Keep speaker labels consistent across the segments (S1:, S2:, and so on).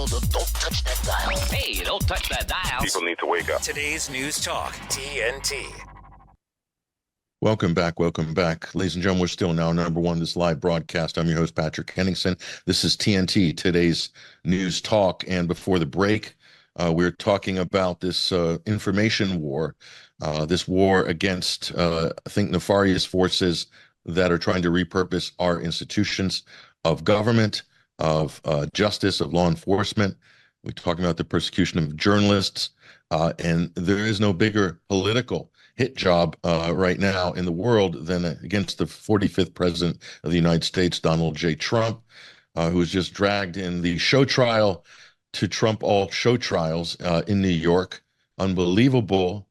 S1: Don't touch that dial.
S2: Hey, don't touch that dial.
S3: People need to wake up.
S4: Today's News Talk, TNT.
S5: Welcome back. Ladies and gentlemen, we're still now number one, this live broadcast. I'm your host, Patrick Henningsen. This is TNT, today's News Talk. And before the break, we're talking about this information war, this war against, I think, nefarious forces that are trying to repurpose our institutions of government, of justice, of law enforcement. We're talking about the persecution of journalists, and there is no bigger political hit job right now in the world than against the 45th president of the United States, Donald J. Trump, who was just dragged in the show trial to trump all show trials in New York. Unbelievable.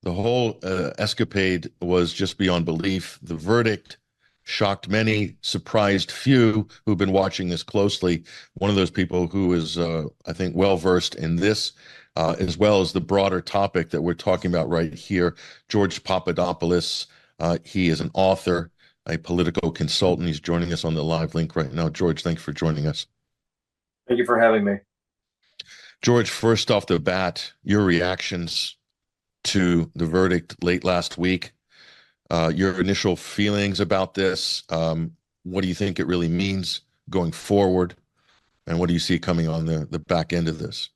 S5: The whole escapade was just beyond belief. The verdict shocked many, surprised few who've been watching this closely. One of those people who is, I think, well-versed in this, as well as the broader topic that we're talking about right here, George Papadopoulos. He is an author, a political consultant. He's joining us on the live link right now. George, thanks for joining us.
S6: Thank you for having me.
S5: George, first off the bat, your reactions to the verdict late last week, your initial feelings about this. What do you think it really means going forward? And what do you see coming on the back end of this?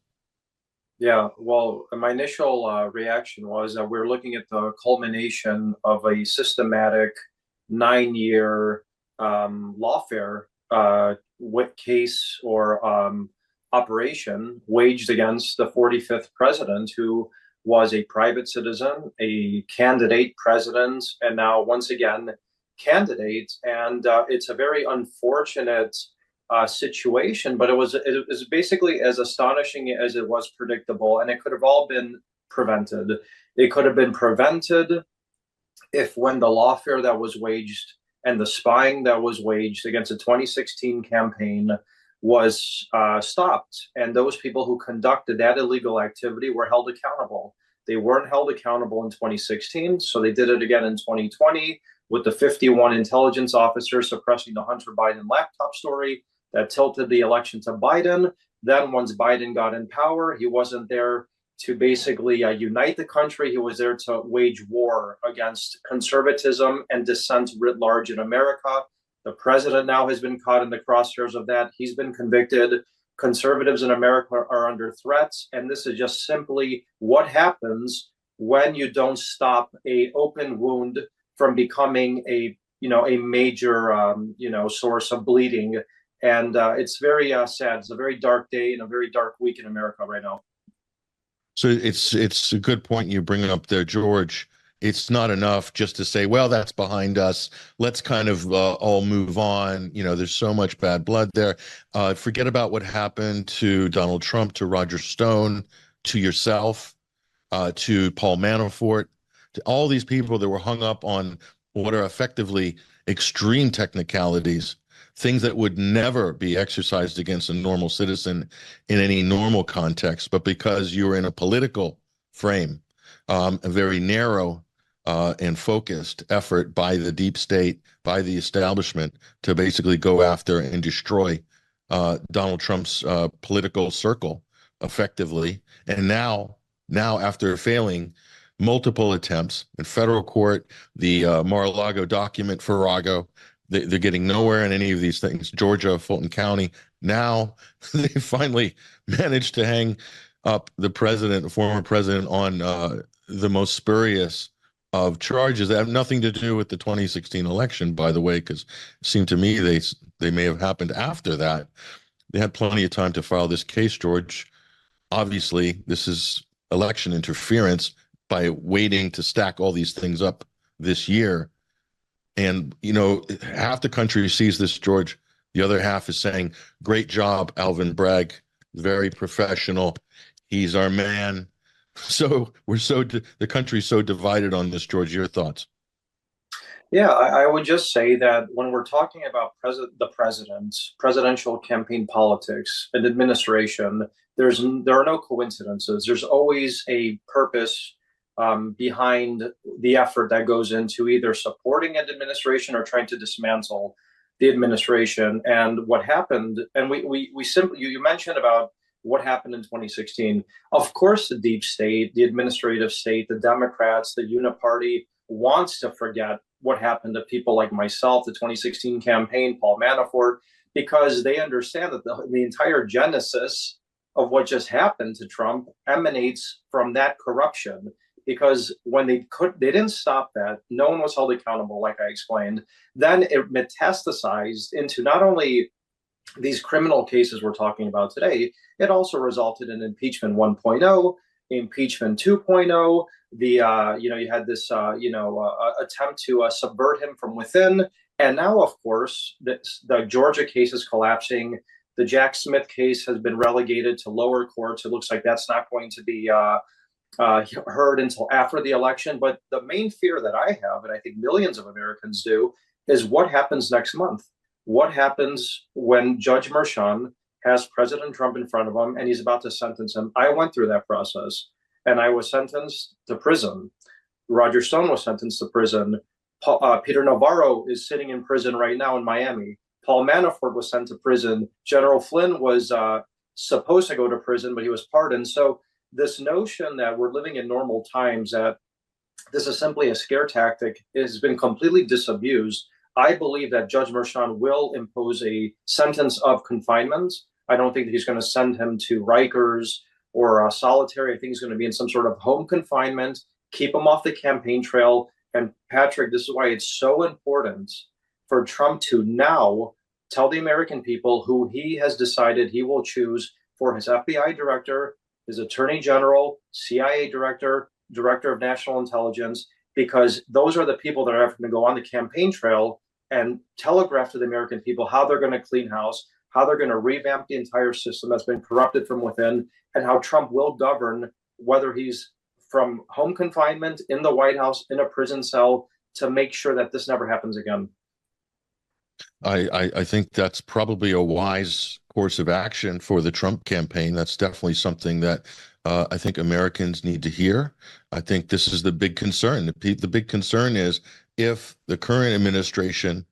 S6: Yeah, well, my initial reaction was that we're looking at the culmination of a systematic 9-year lawfare case or operation waged against the 45th president, who was a private citizen, a candidate president, and now once again candidate. And it's a very unfortunate situation, but it was basically as astonishing as it was predictable, and it could have all been prevented. It could have been prevented if, when the lawfare that was waged and the spying that was waged against the 2016 campaign was stopped, and those people who conducted that illegal activity were held accountable. They weren't held accountable in 2016, so they did it again in 2020 with the 51 intelligence officers suppressing the Hunter Biden laptop story that tilted the election to Biden. Then once Biden got in power, he wasn't there to basically unite the country. He was there to wage war against conservatism and dissent writ large in America. The president now has been caught in the crosshairs of that. He's been convicted. Conservatives in America are under threat. And this is just simply what happens when you don't stop an open wound from becoming a major, source of bleeding. And it's very sad. It's a very dark day and a very dark week in America right now.
S5: So it's a good point you bring up there, George. It's not enough just to say, well, that's behind us. Let's kind of all move on. There's so much bad blood there. Forget about what happened to Donald Trump, to Roger Stone, to yourself, to Paul Manafort, to all these people that were hung up on what are effectively extreme technicalities, things that would never be exercised against a normal citizen in any normal context. But because you were in a political frame, a very narrow and focused effort by the deep state, by the establishment, to basically go after and destroy Donald Trump's political circle effectively. And now after failing multiple attempts in federal court, the Mar-a-Lago document, Farrago, they're getting nowhere in any of these things. Georgia, Fulton County. Now they finally managed to hang up the former president, on the most spurious of charges that have nothing to do with the 2016 election, by the way, because it seemed to me they may have happened after that. They had plenty of time to file this case, George. Obviously, this is election interference by waiting to stack all these things up this year. And, half the country sees this, George. The other half is saying, great job, Alvin Bragg, very professional. He's our man. So the country's so divided on this, George. Your thoughts?
S6: Yeah, I would just say that when we're talking about presidential campaign politics and administration, there are no coincidences. There's always a purpose behind the effort that goes into either supporting an administration or trying to dismantle the administration. And what happened, and we simply, you mentioned about what happened in 2016. Of course, the deep state, the administrative state, the Democrats, the Uniparty wants to forget what happened to people like myself, the 2016 campaign, Paul Manafort, because they understand that the entire genesis of what just happened to Trump emanates from that corruption. Because when they didn't stop that. No one was held accountable, like I explained. Then it metastasized into not only these criminal cases we're talking about today, it also resulted in impeachment 1.0, impeachment 2.0. You had this attempt to subvert him from within, and now, of course, the Georgia case is collapsing. The Jack Smith case has been relegated to lower courts. It looks like that's not going to be heard until after the election. But the main fear that I have, and I think millions of Americans do, is what happens next month. What happens when Judge Merchan has President Trump in front of him and he's about to sentence him? I went through that process and I was sentenced to prison. Roger Stone was sentenced to prison. Peter Navarro is sitting in prison right now in Miami. Paul Manafort was sent to prison. General Flynn was supposed to go to prison, but he was pardoned. So this notion that we're living in normal times, that this is simply a scare tactic, has been completely disabused. I believe that Judge Merchan will impose a sentence of confinement. I don't think that he's going to send him to Rikers or solitary. I think he's going to be in some sort of home confinement, keep him off the campaign trail. And Patrick, this is why it's so important for Trump to now tell the American people who he has decided he will choose for his FBI director, his attorney general, CIA director, director of national intelligence, because those are the people that are going to go on the campaign trail and telegraph to the American people how they're going to clean house, how they're going to revamp the entire system that's been corrupted from within, and how Trump will govern, whether he's from home confinement, in the White House, in a prison cell, to make sure that this never happens again.
S5: I think that's probably a wise course of action for the Trump campaign. That's definitely something that I think Americans need to hear. I think this is the big concern. The big concern is if the current administration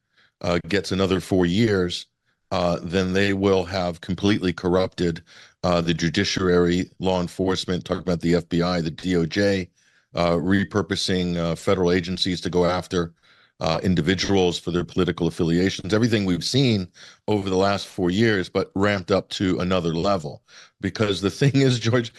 S5: gets another 4 years, then they will have completely corrupted the judiciary, law enforcement, talking about the FBI, the DOJ, repurposing federal agencies to go after individuals for their political affiliations, everything we've seen over the last 4 years, but ramped up to another level. Because the thing is, George,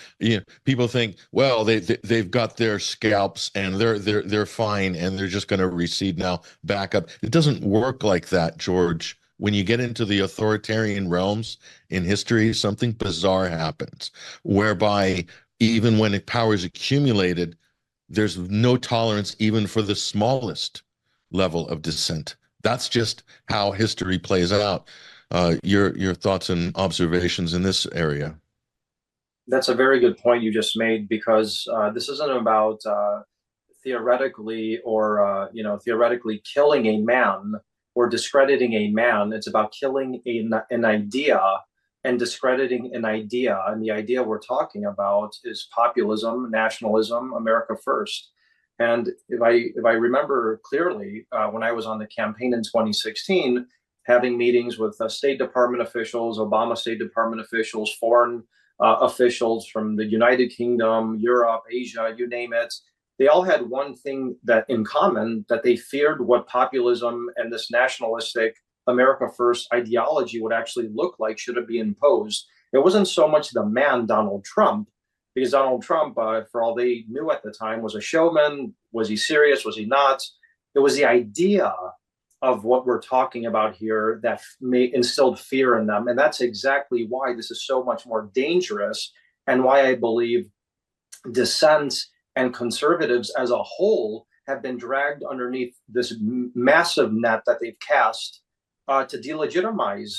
S5: people think, well, they've got their scalps and they're fine and they're just going to recede now back up. It doesn't work like that, George. When you get into the authoritarian realms in history, something bizarre happens, whereby even when power is accumulated, there's no tolerance even for the smallest level of dissent. That's just how history plays out. Your thoughts and observations in this area?
S6: That's a very good point you just made, because this isn't about theoretically killing a man or discrediting a man. It's about killing an idea and discrediting an idea. And the idea we're talking about is populism, nationalism, America first. And if I remember clearly, when I was on the campaign in 2016, having meetings with State Department officials, Obama State Department officials, foreign officials from the United Kingdom, Europe, Asia, you name it, they all had one thing that in common, that they feared what populism and this nationalistic America first ideology would actually look like should it be imposed. It wasn't so much the man, Donald Trump, because Donald Trump, for all they knew at the time, was a showman. Was he serious? Was he not? It was the idea of what we're talking about here that instilled fear in them. And that's exactly why this is so much more dangerous, and why I believe dissent and conservatives as a whole have been dragged underneath this massive net that they've cast to delegitimize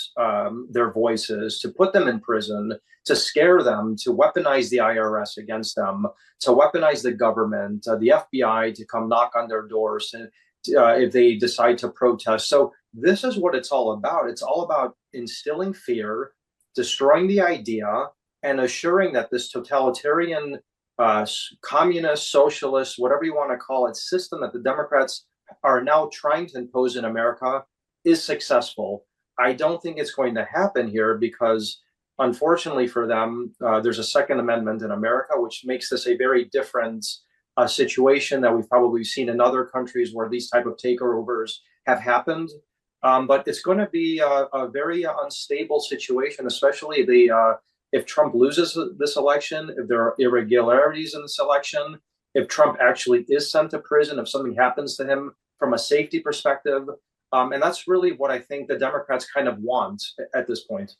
S6: their voices, to put them in prison, to scare them, to weaponize the IRS against them, to weaponize the government, the FBI to come knock on their doors and if they decide to protest. So this is what it's all about. It's all about instilling fear, destroying the idea, and assuring that this totalitarian, communist, socialist, whatever you want to call it, system that the Democrats are now trying to impose in America is successful. I don't think it's going to happen here, because Unfortunately for them, there's a Second Amendment in America, which makes this a very different situation that we've probably seen in other countries where these type of takeovers have happened. But it's going to be a very unstable situation, especially if Trump loses this election, if there are irregularities in this election, if Trump actually is sent to prison, if something happens to him from a safety perspective. And that's really what I think the Democrats kind of want at this point.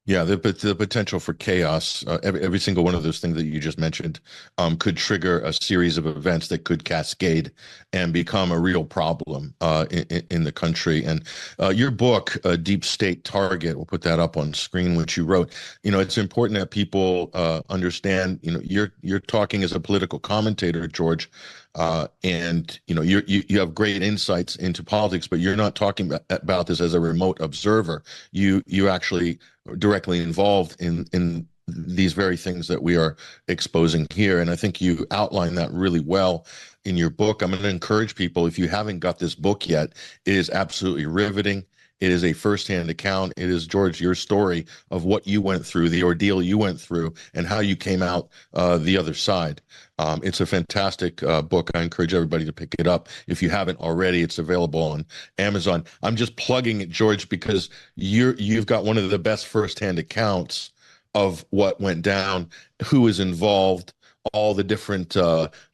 S5: Yeah, the potential for chaos, every single one of those things that you just mentioned, could trigger a series of events that could cascade and become a real problem in the country. And your book, Deep State Target, we'll put that up on screen, which you wrote. It's important that people understand. You're talking as a political commentator, George, and you have great insights into politics, but you're not talking about this as a remote observer. You actually directly involved in these very things that we are exposing here. And I think you outline that really well in your book. I'm going to encourage people, if you haven't got this book yet, it is absolutely riveting. It is a firsthand account. It is, George, your story of what you went through, the ordeal you went through, and how you came out the other side. It's a fantastic book. I encourage everybody to pick it up. If you haven't already, it's available on Amazon. I'm just plugging it, George, because you've got one of the best firsthand accounts of what went down, who was involved, all the different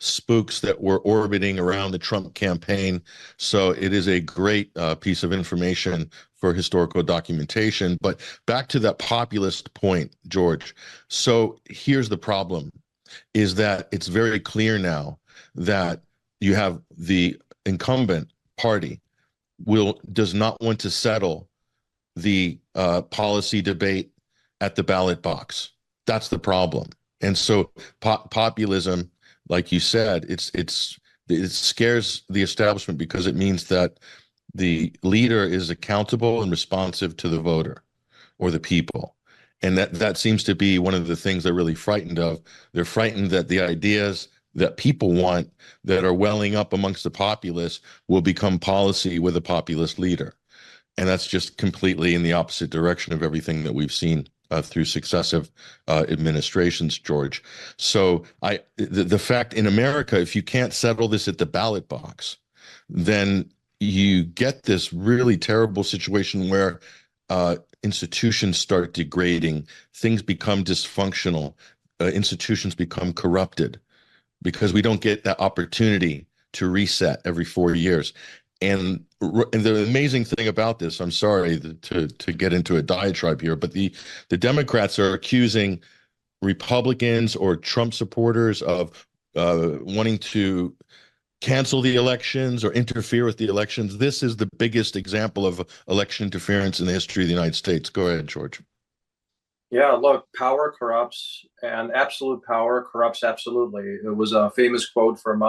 S5: spooks that were orbiting around the Trump campaign. So it is a great piece of information for historical documentation. But back to that populist point, George. So here's the problem, is that it's very clear now that you have the incumbent party does not want to settle the policy debate at the ballot box. That's the problem. And so populism, like you said, it scares the establishment because it means that the leader is accountable and responsive to the voter or the people. And that seems to be one of the things they're really frightened of. They're frightened that the ideas that people want that are welling up amongst the populace will become policy with a populist leader. And that's just completely in the opposite direction of everything that we've seen through successive administrations, George. So the fact in America, if you can't settle this at the ballot box, then you get this really terrible situation where institutions start degrading, things become dysfunctional, institutions become corrupted because we don't get that opportunity to reset every 4 years. And the amazing thing about this, I'm sorry to get into a diatribe here, but the Democrats are accusing Republicans or Trump supporters of wanting to cancel the elections or interfere with the elections. This is the biggest example of election interference in the history of the United States. Go ahead, George.
S6: Yeah, look, power corrupts, and absolute power corrupts absolutely. It was a famous quote from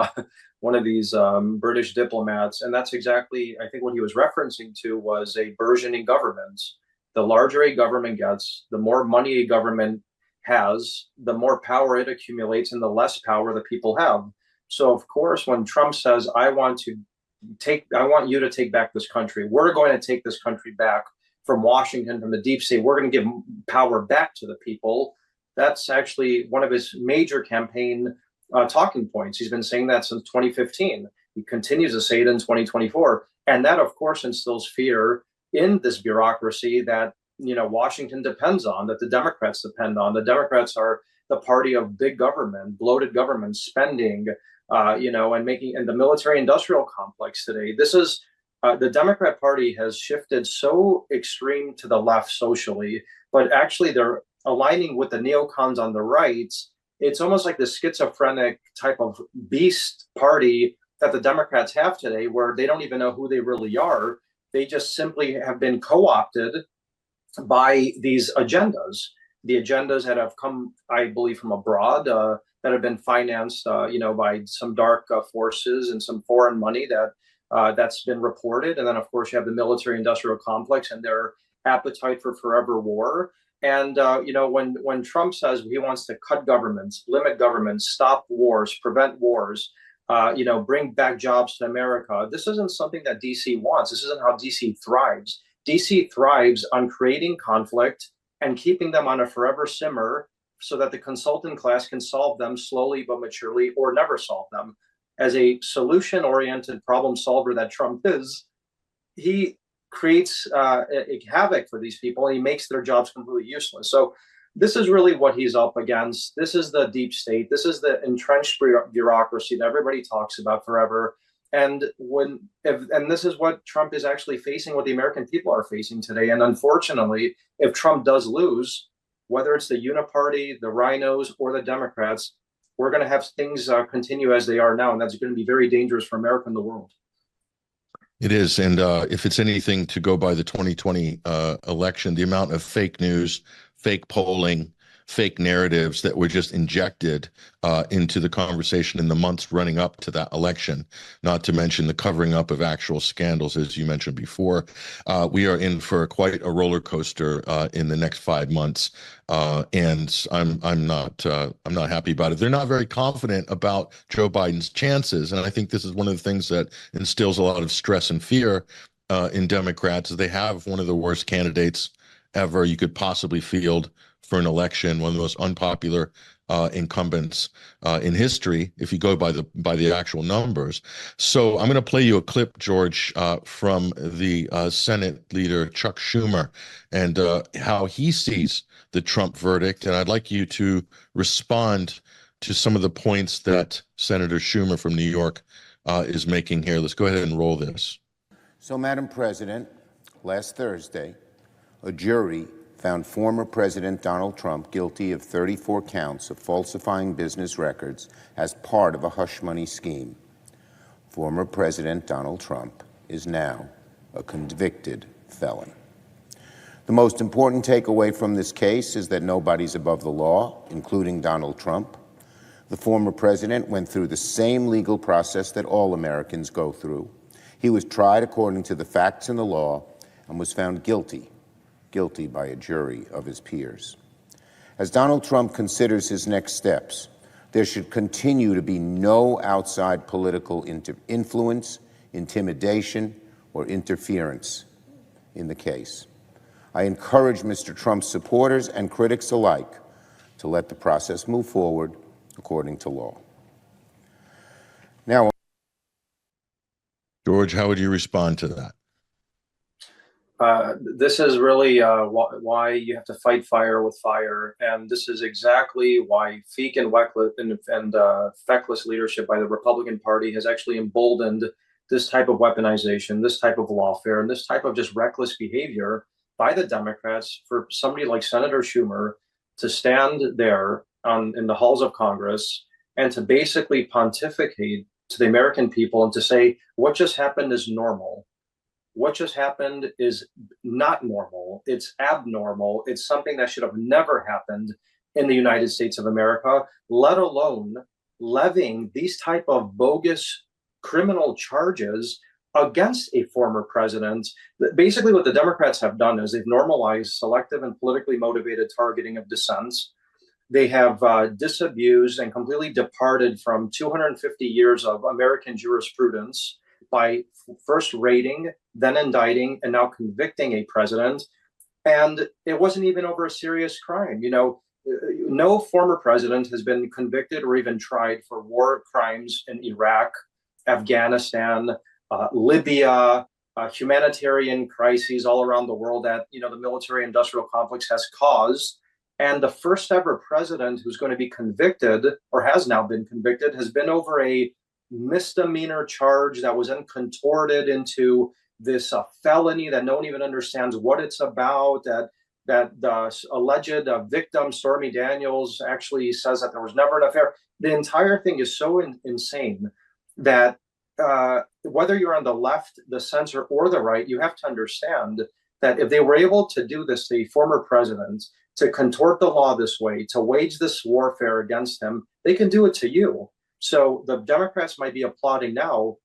S6: one of these British diplomats, and that's exactly, I think, what he was referencing to was a burgeoning government. The larger a government gets, the more money a government has, the more power it accumulates, and the less power the people have. So, of course, when Trump says, I want you to take back this country, we're going to take this country back from Washington, from the deep state, we're going to give power back to the people. That's actually one of his major campaign talking points. He's been saying that since 2015. He continues to say it in 2024. And that, of course, instills fear in this bureaucracy that, Washington depends on, that the Democrats depend on. The Democrats are the party of big government, bloated government spending, and the military industrial complex today. This is the Democrat Party has shifted so extreme to the left socially, but actually they're aligning with the neocons on the right. It's almost like the schizophrenic type of beast party that the Democrats have today, where they don't even know who they really are. They just simply have been co-opted by these agendas, the agendas that have come, I believe, from abroad, that have been financed, by some dark forces and some foreign money that's been reported. And then, of course, you have the military industrial complex and their appetite for forever war. And, when Trump says he wants to cut governments, limit governments, stop wars, prevent wars, bring back jobs to America, this isn't something that DC wants. This isn't how DC thrives. DC thrives on creating conflict and keeping them on a forever simmer so that the consultant class can solve them slowly but maturely or never solve them. As a solution-oriented problem solver that Trump is, he creates a havoc for these people, and he makes their jobs completely useless. So this is really what he's up against. This is the deep state. This is the entrenched bureaucracy that everybody talks about forever. And this is what Trump is actually facing, what the American people are facing today. And unfortunately, if Trump does lose, whether it's the Uniparty, the Rhinos, or the Democrats, we're going to have things continue as they are now, and that's going to be very dangerous for America and the world.
S5: It is, and if it's anything to go by the 2020 election, the amount of fake news, fake polling, fake narratives that were just injected into the conversation in the months running up to that election, not to mention the covering up of actual scandals, as you mentioned before. We are in for quite a roller coaster in the next 5 months, and I'm not happy about it. They're not very confident about Joe Biden's chances, and I think this is one of the things that instills a lot of stress and fear in Democrats. They have one of the worst candidates ever you could possibly field for an election, one of the most unpopular incumbents in history, if you go by the actual numbers. So I'm going to play you a clip, George, from the Senate leader Chuck Schumer, and how he sees the Trump verdict. And I'd like you to respond to some of the points that Senator Schumer from New York is making here. Let's go ahead and roll this.
S1: So, Madam President, last Thursday, a jury found former President Donald Trump guilty of 34 counts of falsifying business records as part of a hush money scheme. Former President Donald Trump is now a convicted felon. The most important takeaway from this case is that nobody's above the law, including Donald Trump. The former president went through the same legal process that all Americans go through. He was tried according to the facts and the law and was found guilty by a jury of his peers. As Donald Trump considers his next steps, there should continue to be no outside political influence, intimidation, or interference in the case. I encourage Mr. Trump's supporters and critics alike to let the process move forward according to law. Now,
S5: George, how would you respond to that?
S6: This is really why you have to fight fire with fire, and this is exactly why Feek and feckless leadership by the Republican Party has actually emboldened this type of weaponization, this type of lawfare, and this type of just reckless behavior by the Democrats for somebody like Senator Schumer to stand there in the halls of Congress and to basically pontificate to the American people and to say what just happened is normal. What just happened is not normal. It's abnormal. It's something that should have never happened in the United States of America, let alone levying these type of bogus criminal charges against a former president. Basically, what the Democrats have done is they've normalized selective and politically motivated targeting of dissents. They have disabused and completely departed from 250 years of American jurisprudence by first raiding, then indicting, and now convicting a president. And it wasn't even over a serious crime. You know, no former president has been convicted or even tried for war crimes in Iraq, Afghanistan, Libya, humanitarian crises all around the world that, you know, the military-industrial complex has caused. And the first ever president who's going to be convicted or has now been convicted has been over a misdemeanor charge that was then contorted into this felony that no one even understands what it's about, that the alleged victim, Stormy Daniels, actually says that there was never an affair. The entire thing is so insane that whether you're on the left, the center, or the right, you have to understand that if they were able to do this to a former president, to contort the law this way, to wage this warfare against him, they can do it to you. So the Democrats might be applauding now.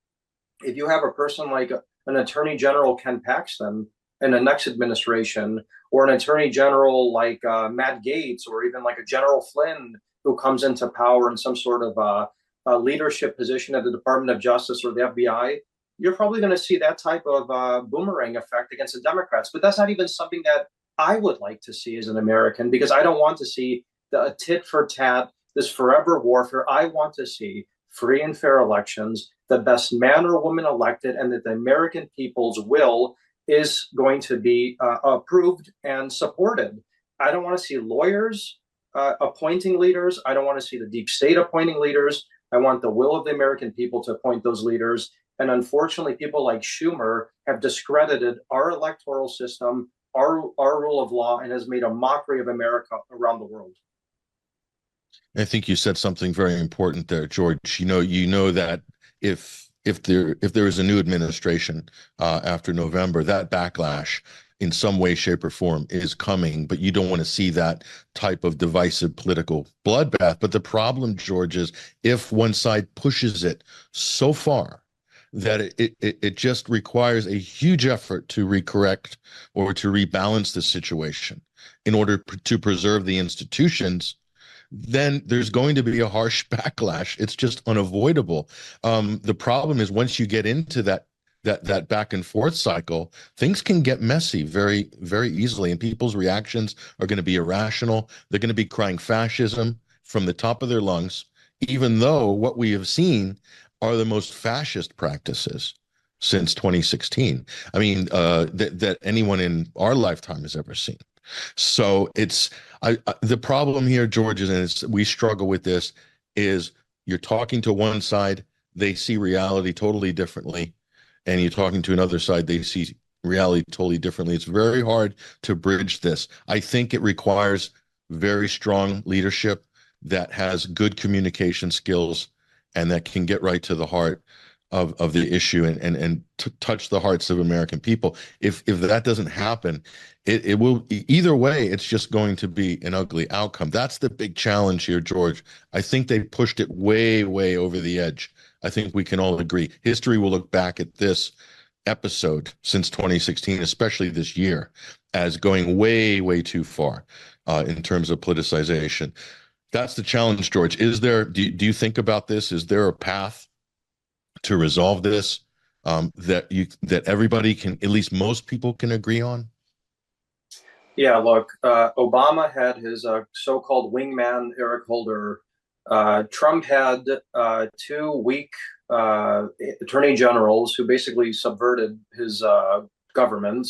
S6: If you have a person like an Attorney General Ken Paxton in the next administration, or an Attorney General like Matt Gaetz, or even like a General Flynn who comes into power in some sort of a leadership position at the Department of Justice or the FBI, you're probably going to see that type of boomerang effect against the Democrats. But that's not even something that I would like to see as an American, because I don't want to see the tit for tat, this forever warfare. I want to see free and fair elections, the best man or woman elected, and that the American people's will is going to be approved and supported. I don't want to see lawyers appointing leaders. I don't want to see the deep state appointing leaders. I want the will of the American people to appoint those leaders. And unfortunately, people like Schumer have discredited our electoral system, our rule of law, and has made a mockery of America around the world.
S5: I think you said something very important there, George. You know that if there is a new administration after November, that backlash in some way, shape, or form is coming, but you don't want to see that type of divisive political bloodbath. But the problem, George, is if one side pushes it so far that it just requires a huge effort to recorrect or to rebalance the situation in order to preserve the institutions, then there's going to be a harsh backlash. It's just unavoidable. The problem is once you get into that back and forth cycle, things can get messy very, very easily, and people's reactions are going to be irrational. They're going to be crying fascism from the top of their lungs, even though what we have seen are the most fascist practices since 2016. I mean, that anyone in our lifetime has ever seen. So the problem here, George, is, and we struggle with this, is you're talking to one side, they see reality totally differently, and you're talking to another side, they see reality totally differently. It's very hard to bridge this. I think it requires very strong leadership that has good communication skills and that can get right to the heart of the issue and touch the hearts of American people. If that doesn't happen, it will, either way, it's just going to be an ugly outcome. That's the big challenge here, George. I think they pushed it way, way over the edge. I think we can all agree. History will look back at this episode since 2016, especially this year, as going way, way too far in terms of politicization. That's the challenge, George. Do you think about this? Is there a path to resolve this that everybody can, at least most people can agree on?
S6: Yeah, look, Obama had his so-called wingman, Eric Holder. Trump had two weak attorney generals who basically subverted his government,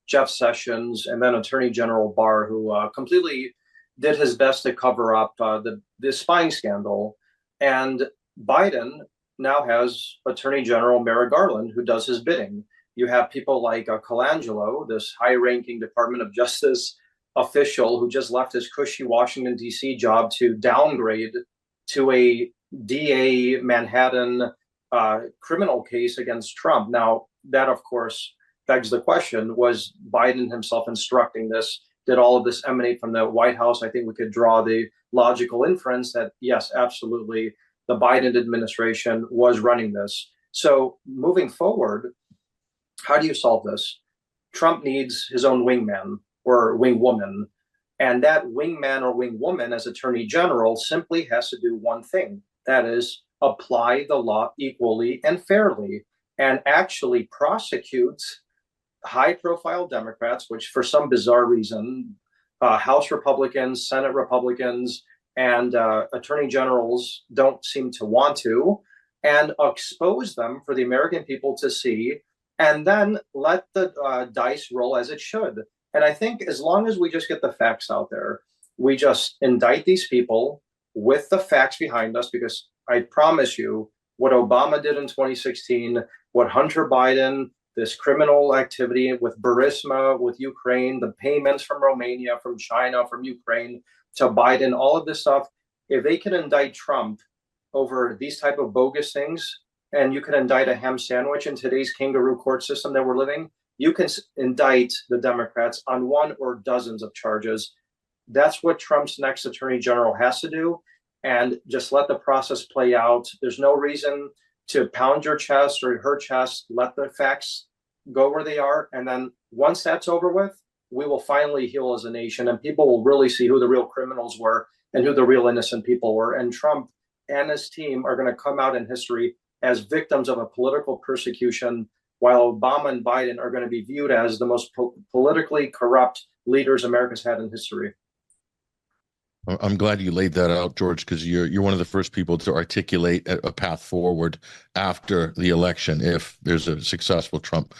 S6: Jeff Sessions, and then Attorney General Barr, who completely did his best to cover up the spying scandal. And Biden now has Attorney General Merrick Garland, who does his bidding. You have people like Colangelo, this high-ranking Department of Justice official who just left his cushy Washington, D.C. job to downgrade to a DA Manhattan criminal case against Trump. Now, that, of course, begs the question, was Biden himself instructing this? Did all of this emanate from the White House? I think we could draw the logical inference that, yes, absolutely, the Biden administration was running this. So moving forward, how do you solve this? Trump needs his own wingman or wingwoman. And that wingman or wingwoman as Attorney General simply has to do one thing. That is, apply the law equally and fairly and actually prosecute high-profile Democrats, which for some bizarre reason, House Republicans, Senate Republicans, and attorney generals don't seem to want to, and expose them for the American people to see, and then let the dice roll as it should. And I think as long as we just get the facts out there, we just indict these people with the facts behind us, because I promise you, what Obama did in 2016, what Hunter Biden, this criminal activity with Burisma, with Ukraine, the payments from Romania, from China, from Ukraine to Biden, all of this stuff, if they can indict Trump over these type of bogus things, and you can indict a ham sandwich in today's kangaroo court system that we're living, you can indict the Democrats on one or dozens of charges. That's what Trump's next attorney general has to do, and just let the process play out. There's no reason to pound your chest or her chest. Let the facts go where they are. And then once that's over with, we will finally heal as a nation, and people will really see who the real criminals were and who the real innocent people were. And Trump and his team are going to come out in history as victims of a political persecution, while Obama and Biden are going to be viewed as the most politically corrupt leaders America's had in history.
S5: I'm glad you laid that out, George, because you're one of the first people to articulate a path forward after the election if there's a successful Trump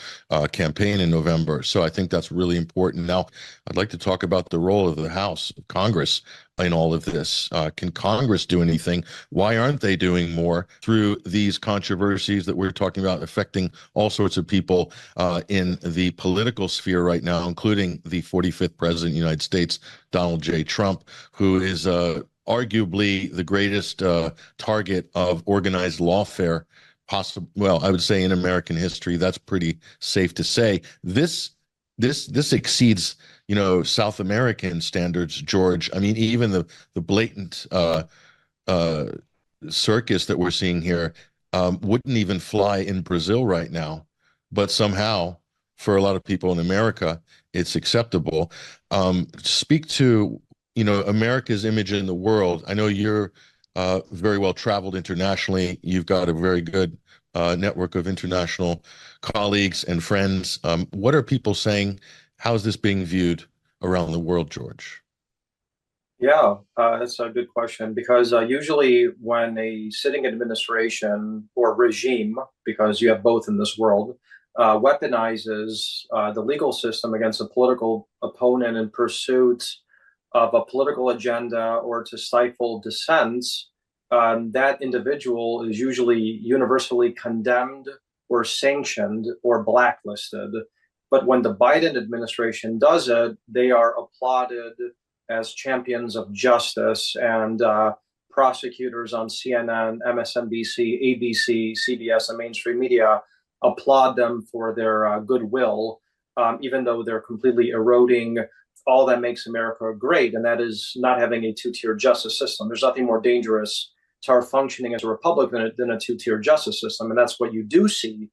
S5: campaign in November. So I think that's really important. Now, I'd like to talk about the role of the House, of Congress, in all of this. Can Congress do anything? Why aren't they doing more through these controversies that we're talking about affecting all sorts of people in the political sphere right now, including the 45th president of the United States, Donald J. Trump, who is arguably the greatest target of organized lawfare possible. Well, I would say in American history. That's pretty safe to say. This exceeds, South American standards, George. I mean, even the blatant circus that we're seeing here wouldn't even fly in Brazil right now, but somehow for a lot of people in America, it's acceptable. Speak to, America's image in the world. I know you're very well traveled internationally. You've got a very good network of international colleagues and friends. What are people saying? How is this being viewed around the world, George?
S6: Yeah, that's a good question because usually when a sitting administration or regime, because you have both in this world, weaponizes the legal system against a political opponent in pursuit of a political agenda or to stifle dissents, that individual is usually universally condemned or sanctioned or blacklisted. But when the Biden administration does it, they are applauded as champions of justice, and prosecutors on CNN, MSNBC, ABC, CBS, and mainstream media applaud them for their goodwill, even though they're completely eroding all that makes America great, and that is not having a two-tier justice system. There's nothing more dangerous to our functioning as a republic than a two-tier justice system, and that's what you do see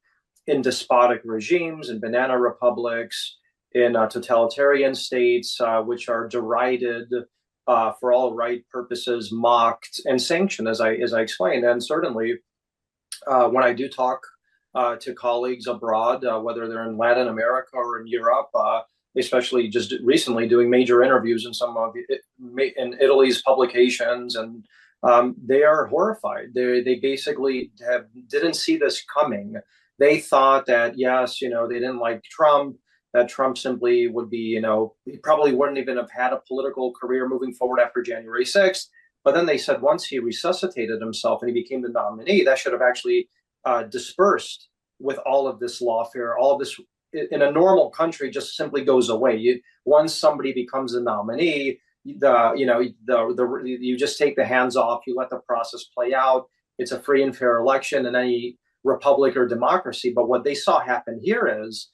S6: in despotic regimes, in banana republics, in totalitarian states, which are derided for all right purposes, mocked and sanctioned, as I explained. And certainly, when I do talk to colleagues abroad, whether they're in Latin America or in Europe, especially just recently doing major interviews in some of in Italy's publications, and they are horrified. They basically didn't see this coming. They thought that yes, they didn't like Trump. That Trump simply would be, he probably wouldn't even have had a political career moving forward after January 6th. But then they said once he resuscitated himself and he became the nominee, that should have actually dispersed with all of this lawfare. All of this in a normal country just simply goes away. Once somebody becomes a nominee, you just take the hands off. You let the process play out. It's a free and fair election in any republic or democracy. But what they saw happen here is,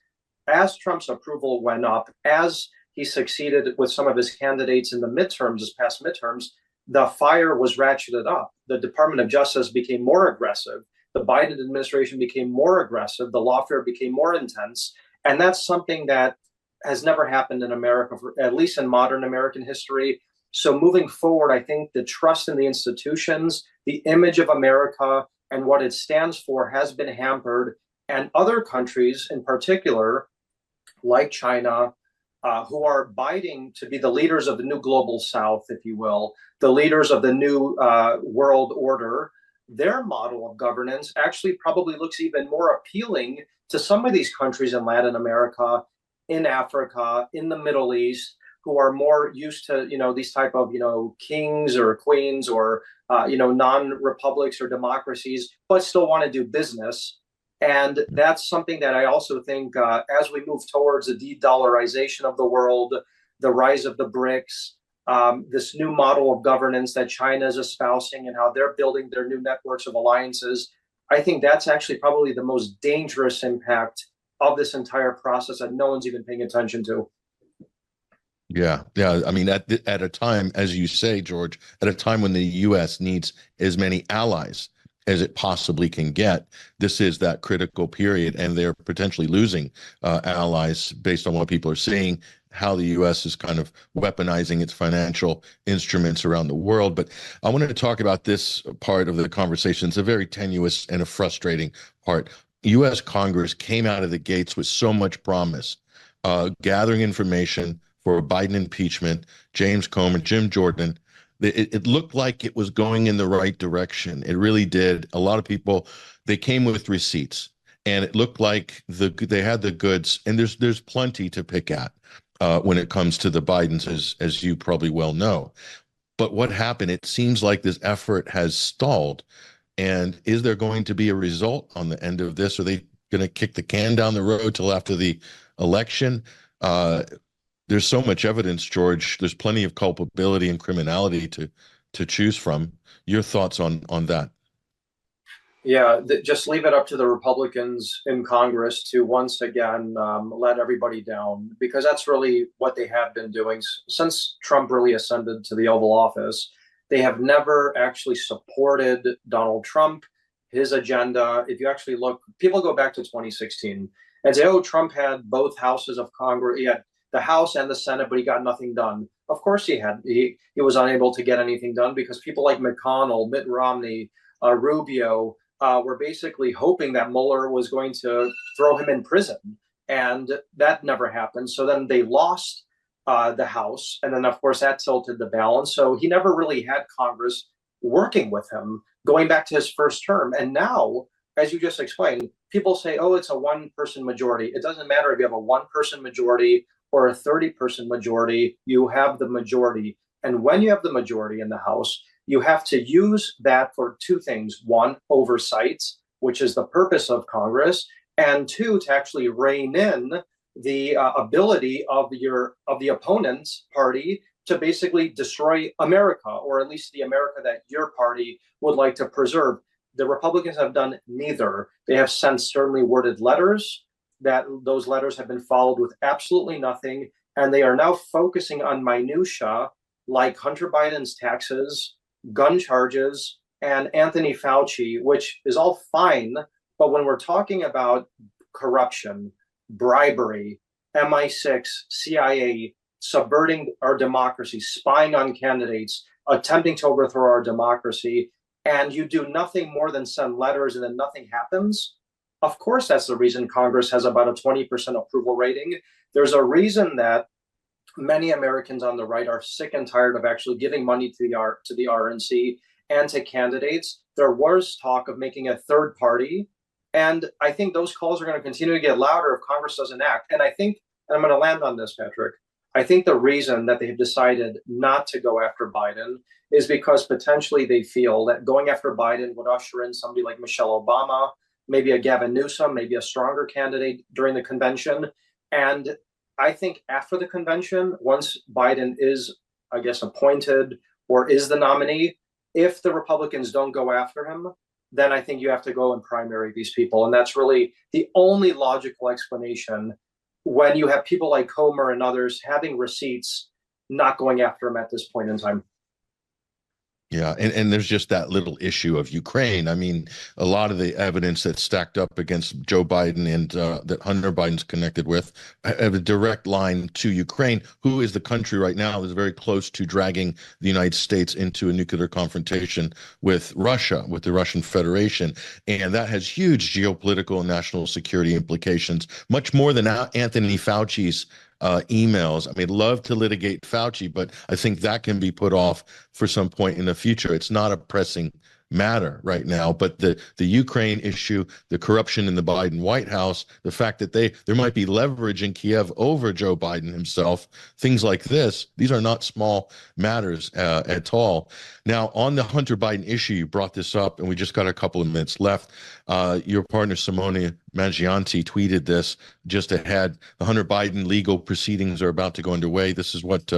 S6: as Trump's approval went up, as he succeeded with some of his candidates in the midterms, his past midterms, the fire was ratcheted up. The Department of Justice became more aggressive. The Biden administration became more aggressive. The lawfare became more intense. And that's something that has never happened in America, at least in modern American history. So moving forward, I think the trust in the institutions, the image of America and what it stands for has been hampered. And other countries in particular, like China, who are biting to be the leaders of the new global South, if you will, the leaders of the new world order, their model of governance actually probably looks even more appealing to some of these countries in Latin America, in Africa, in the Middle East, who are more used to, these type of, kings or queens or, non-republics or democracies, but still want to do business. And that's something that I also think as we move towards the de-dollarization of the world, the rise of the BRICS, this new model of governance that China is espousing and how they're building their new networks of alliances, I think that's actually probably the most dangerous impact of this entire process that no one's even paying attention to.
S5: Yeah. I mean, at a time, as you say, George, at a time when the U.S. needs as many allies as it possibly can get, this is that critical period, and they're potentially losing allies based on what people are seeing, how the U.S. is kind of weaponizing its financial instruments around the world. But I wanted to talk about this part of the conversation. It's a very tenuous and a frustrating part. U.S. Congress came out of the gates with so much promise, gathering information, for Biden impeachment, James Comer, Jim Jordan. It looked like it was going in the right direction. It really did. A lot of people, they came with receipts, and it looked like they had the goods. And there's plenty to pick at when it comes to the Bidens, as you probably well know. But what happened? It seems like this effort has stalled. And is there going to be a result on the end of this? Are they going to kick the can down the road till after the election? There's so much evidence, George. There's plenty of culpability and criminality to choose from. Your thoughts on that?
S6: Yeah, just leave it up to the Republicans in Congress to once again let everybody down, because that's really what they have been doing since Trump really ascended to the Oval Office. They have never actually supported Donald Trump, his agenda. If you actually look, people go back to 2016 and say, oh, Trump had both houses of Congress. He had the House and the Senate, but he got nothing done. Of course he had. He was unable to get anything done because people like McConnell, Mitt Romney, Rubio were basically hoping that Mueller was going to throw him in prison. And that never happened. So then they lost the House. And then, of course, that tilted the balance. So he never really had Congress working with him going back to his first term. And now, as you just explained, people say, oh, it's a one-person majority. It doesn't matter if you have a one-person majority or a 30-person majority, you have the majority. And when you have the majority in the House, you have to use that for two things. One, oversight, which is the purpose of Congress, and two, to actually rein in the ability of the opponent's party to basically destroy America, or at least the America that your party would like to preserve. The Republicans have done neither. They have sent sternly worded letters. That those letters have been followed with absolutely nothing, and they are now focusing on minutia like Hunter Biden's taxes, gun charges, and Anthony Fauci, which is all fine. But when we're talking about corruption, bribery, MI6, CIA, subverting our democracy, spying on candidates, attempting to overthrow our democracy, and you do nothing more than send letters and then nothing happens, of course, that's the reason Congress has about a 20% approval rating. There's a reason that many Americans on the right are sick and tired of actually giving money to the RNC and to candidates. There was talk of making a third party. And I think those calls are going to continue to get louder if Congress doesn't act. And I think, and I'm going to land on this, Patrick, I think the reason that they have decided not to go after Biden is because potentially they feel that going after Biden would usher in somebody like Michelle Obama, maybe a Gavin Newsom, maybe a stronger candidate during the convention. And I think after the convention, once Biden is, I guess, appointed or is the nominee, if the Republicans don't go after him, then I think you have to go and primary these people. And that's really the only logical explanation when you have people like Comer and others having receipts, not going after him at this point in time.
S5: Yeah, and there's just that little issue of Ukraine. I mean, a lot of the evidence that's stacked up against Joe Biden and that Hunter Biden's connected with have a direct line to Ukraine, who is the country right now that's very close to dragging the United States into a nuclear confrontation with Russia, with the Russian Federation. And that has huge geopolitical and national security implications, much more than Anthony Fauci's emails. I mean, love to litigate Fauci, but I think that can be put off for some point in the future. It's not a pressing matter right now, but the Ukraine issue, the corruption in the Biden White House, the fact that there might be leverage in Kiev over Joe Biden himself, things like this, these are not small matters at all. Now, on the Hunter Biden issue, you brought this up, and we just got a couple of minutes left. Your partner, Simone Mangianti, tweeted this just ahead. The Hunter Biden legal proceedings are about to go underway. This is what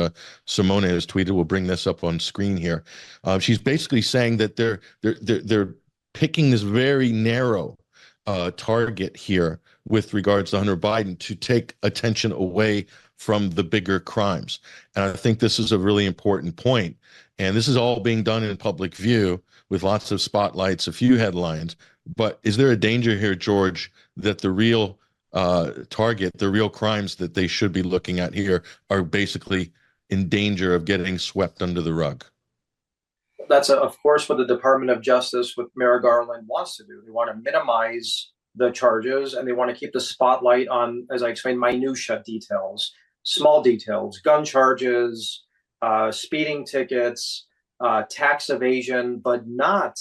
S5: Simone has tweeted. We'll bring this up on screen here. She's basically saying that they're picking this very narrow target here with regards to Hunter Biden to take attention away from the bigger crimes. And I think this is a really important point. And this is all being done in public view with lots of spotlights, a few headlines. But is there a danger here, George, that the real target, the real crimes that they should be looking at here are basically in danger of getting swept under the rug?
S6: That's, of course, what the Department of Justice with Merrick Garland wants to do. They want to minimize the charges, and they want to keep the spotlight on, as I explained, minutia details. small details, gun charges, speeding tickets, tax evasion, but not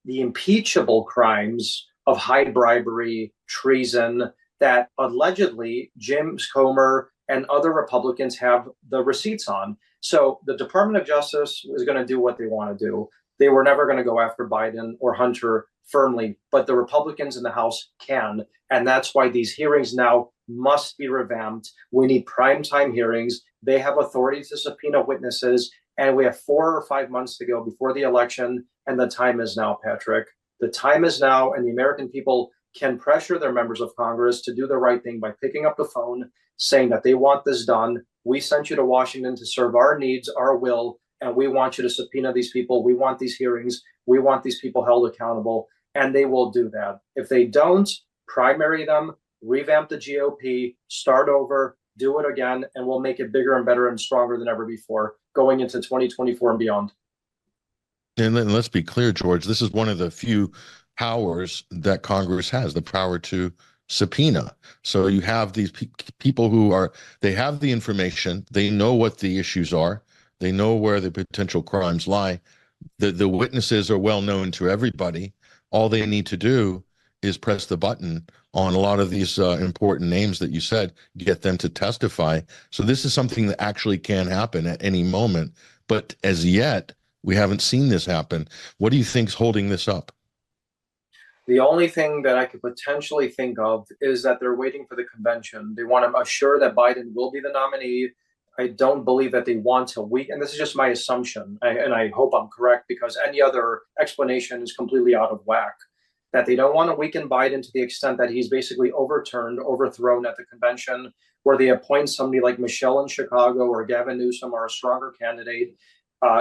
S6: the impeachable crimes of high bribery, treason that allegedly James Comer and other Republicans have the receipts on. So the Department of Justice is going to do what they want to do. They were never going to go after Biden or Hunter firmly, but the Republicans in the House can. And that's why these hearings now must be revamped. We need primetime hearings. They have authority to subpoena witnesses. And we have 4 or 5 months to go before the election. And the time is now, Patrick. The time is now, and the American people can pressure their members of Congress to do the right thing by picking up the phone, saying that they want this done. We sent you to Washington to serve our needs, our will, and we want you to subpoena these people. We want these hearings. We want these people held accountable, and they will do that. If they don't, primary them, revamp the GOP, start over, do it again, and we'll make it bigger and better and stronger than ever before going into 2024 and beyond.
S5: And then let's be clear, George, this is one of the few powers that Congress has, the power to subpoena. So you have these people who are, they have the information, they know what the issues are, they know where the potential crimes lie. The witnesses are well known to everybody. All they need to do is press the button on a lot of these important names that you said, get them to testify. So this is something that actually can happen at any moment. But as yet, we haven't seen this happen. What do you think's holding this up?
S6: The only thing that I could potentially think of is that they're waiting for the convention. They want to assure that Biden will be the nominee. I don't believe that they want to weaken, and this is just my assumption, and I hope I'm correct because any other explanation is completely out of whack, that they don't want to weaken Biden to the extent that he's basically overthrown at the convention, where they appoint somebody like Michelle in Chicago or Gavin Newsom or a stronger candidate.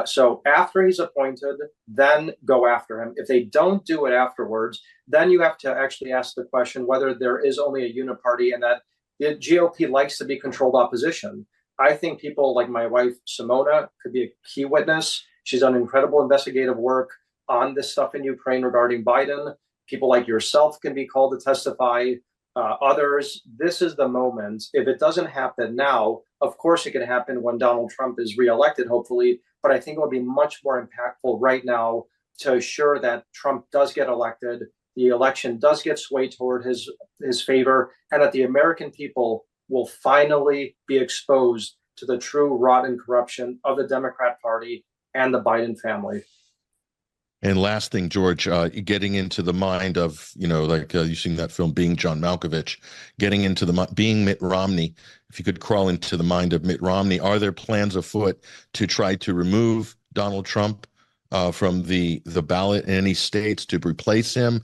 S6: So after he's appointed, then go after him. If they don't do it afterwards, then you have to actually ask the question whether there is only a uniparty and that the GOP likes to be controlled opposition. I think people like my wife, Simona, could be a key witness. She's done incredible investigative work on this stuff in Ukraine regarding Biden. People like yourself can be called to testify. Others, this is the moment. If it doesn't happen now, of course it can happen when Donald Trump is reelected, hopefully. But I think it would be much more impactful right now to assure that Trump does get elected, the election does get swayed toward his favor, and that the American people will finally be exposed to the true rotten corruption of the Democrat Party and the Biden family.
S5: And last thing, George, getting into the mind of, like you've seen that film, Being John Malkovich, getting into being Mitt Romney. If you could crawl into the mind of Mitt Romney, are there plans afoot to try to remove Donald Trump from the ballot in any states, to replace him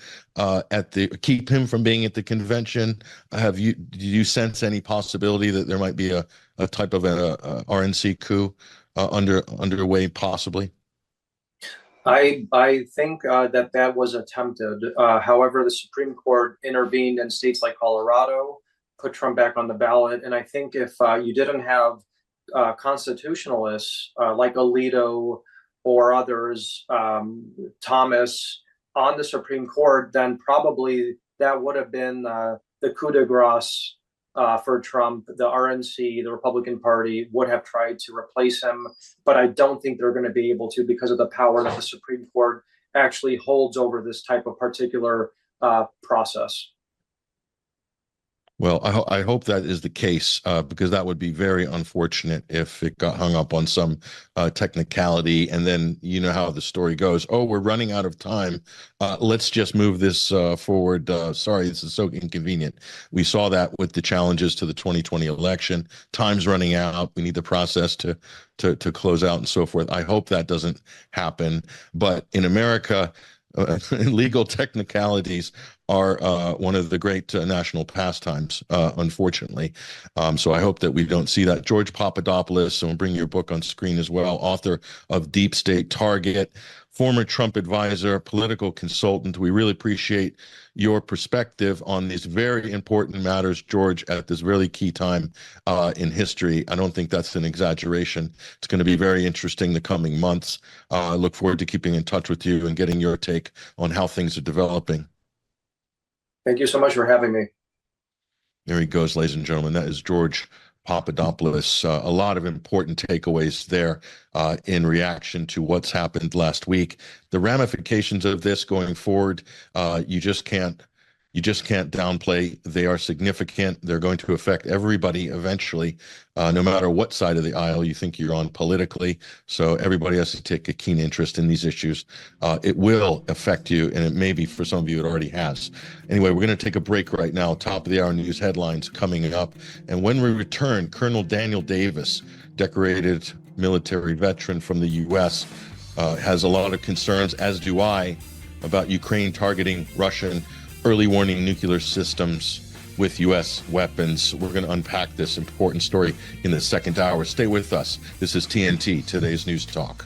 S5: keep him from being at the convention? Do you sense any possibility that there might be a type of a RNC coup underway possibly?
S6: I think that was attempted. However, the Supreme Court intervened in states like Colorado, put Trump back on the ballot. And I think if you didn't have constitutionalists like Alito or others, Thomas, on the Supreme Court, then probably that would have been the coup de grace for Trump. The RNC, the Republican Party, would have tried to replace him, but I don't think they're going to be able to because of the power that the Supreme Court actually holds over this type of particular process.
S5: Well, I hope that is the case, because that would be very unfortunate if it got hung up on some technicality, and then you know how the story goes. Oh, we're running out of time. Let's just move this forward. Sorry, this is so inconvenient. We saw that with the challenges to the 2020 election. Time's running out. We need the process to close out and so forth. I hope that doesn't happen. But in America, legal technicalities are one of the great national pastimes, unfortunately. So I hope that we don't see that. George Papadopoulos, and we'll bring your book on screen as well, author of Deep State Target, former Trump advisor, political consultant. We really appreciate your perspective on these very important matters, George, at this really key time in history. I don't think that's an exaggeration. It's going to be very interesting the coming months. I look forward to keeping in touch with you and getting your take on how things are developing.
S6: Thank you so much for having me.
S5: There he goes, ladies and gentlemen. That is George Papadopoulos. A lot of important takeaways there in reaction to what's happened last week. The ramifications of this going forward, you just can't downplay. They are significant. They're going to affect everybody eventually, no matter what side of the aisle you think you're on politically. So everybody has to take a keen interest in these issues. It will affect you, and it maybe for some of you it already has. Anyway, we're going to take a break right now. Top of the hour news headlines coming up. And when we return, Colonel Daniel Davis, decorated military veteran from the U.S., has a lot of concerns, as do I, about Ukraine targeting Russian early warning nuclear systems with U.S. weapons. We're going to unpack this important story in the second hour. Stay with us. This is TNT, today's News Talk.